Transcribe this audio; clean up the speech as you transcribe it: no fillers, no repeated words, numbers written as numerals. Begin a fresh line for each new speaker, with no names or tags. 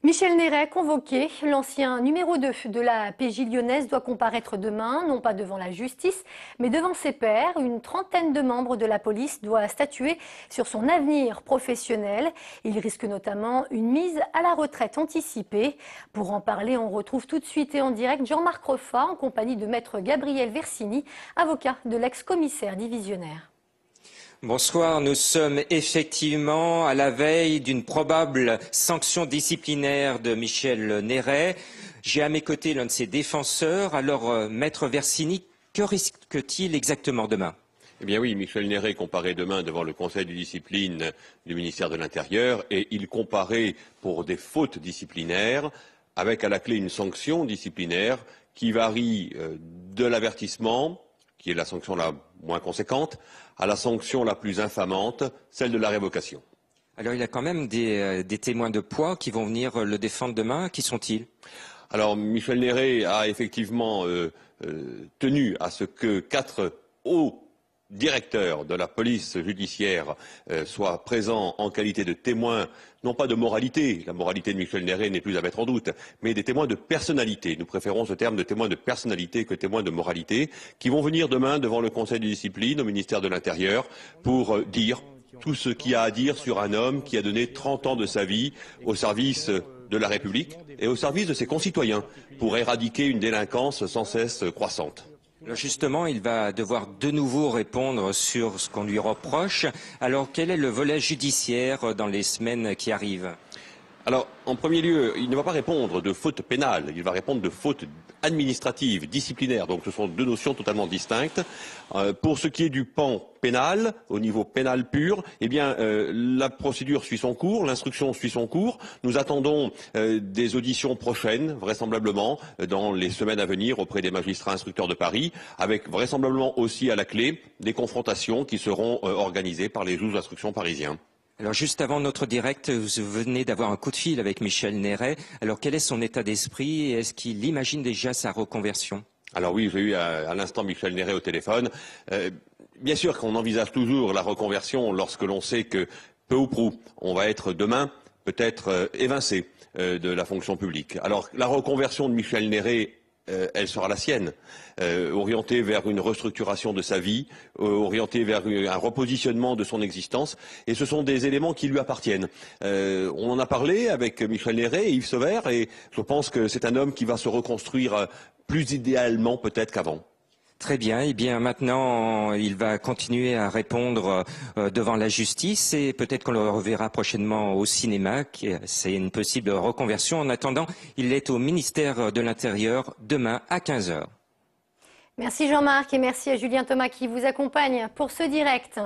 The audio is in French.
Michel Néret, convoqué, l'ancien numéro 2 de la PJ lyonnaise doit comparaître demain, non pas devant la justice, mais devant ses pairs. Une trentaine de membres de la police doit statuer sur son avenir professionnel. Il risque notamment une mise à la retraite anticipée. Pour en parler, on retrouve tout de suite et en direct Jean-Marc Reffat en compagnie de maître Gabriel Versini, avocat de l'ex-commissaire divisionnaire.
Bonsoir, nous sommes effectivement à la veille d'une probable sanction disciplinaire de Michel Néret. J'ai à mes côtés l'un de ses défenseurs. Alors, maître Versini, que risque-t-il exactement demain ?
Eh bien oui, Michel Néret comparaît demain devant le Conseil de discipline du ministère de l'Intérieur et il comparaît pour des fautes disciplinaires avec à la clé une sanction disciplinaire qui varie de l'avertissement, qui est la sanction la moins conséquente, à la sanction la plus infamante, celle de la révocation.
Alors il y a quand même des témoins de poids qui vont venir le défendre demain. Qui sont-ils ?
Alors Michel Néret a effectivement tenu à ce que 4 hauts directeurs de la police judiciaire soient présents en qualité de témoins, non pas de moralité, la moralité de Michel Néret n'est plus à mettre en doute, mais des témoins de personnalité. Nous préférons ce terme de témoins de personnalité que témoins de moralité, qui vont venir demain devant le Conseil de discipline au ministère de l'Intérieur pour dire tout ce qu'il y a à dire sur un homme qui a donné 30 ans de sa vie au service de la République et au service de ses concitoyens pour éradiquer une délinquance sans cesse croissante.
Alors justement, il va devoir de nouveau répondre sur ce qu'on lui reproche. Alors quel est le volet judiciaire dans les semaines qui arrivent ?
Alors, en premier lieu, il ne va pas répondre de faute pénale, il va répondre de faute administrative, disciplinaire. Donc ce sont deux notions totalement distinctes. Pour ce qui est du pan pénal, au niveau pénal pur, eh bien, la procédure suit son cours, l'instruction suit son cours. Nous attendons des auditions prochaines, vraisemblablement, dans les semaines à venir auprès des magistrats instructeurs de Paris, avec vraisemblablement aussi à la clé des confrontations qui seront organisées par les juges d'instruction parisiens.
Alors juste avant notre direct, vous venez d'avoir un coup de fil avec Michel Néret. Alors quel est son état d'esprit et est-ce qu'il imagine déjà sa reconversion ?
Alors oui, j'ai eu à l'instant Michel Néret au téléphone. Bien sûr qu'on envisage toujours la reconversion lorsque l'on sait que, peu ou prou, on va être demain peut-être évincé de la fonction publique. Alors la reconversion de Michel Néret, elle sera la sienne, orientée vers une restructuration de sa vie, orientée vers un repositionnement de son existence, et ce sont des éléments qui lui appartiennent. On en a parlé avec Michel Néret et Yves Sauvert, et je pense que c'est un homme qui va se reconstruire plus idéalement peut-être qu'avant.
Très bien. Eh bien, maintenant, il va continuer à répondre devant la justice et peut-être qu'on le reverra prochainement au cinéma. C'est une possible reconversion. En attendant, il est au ministère de l'Intérieur demain à 15 h.
Merci Jean-Marc et merci à Julien Thomas qui vous accompagne pour ce direct.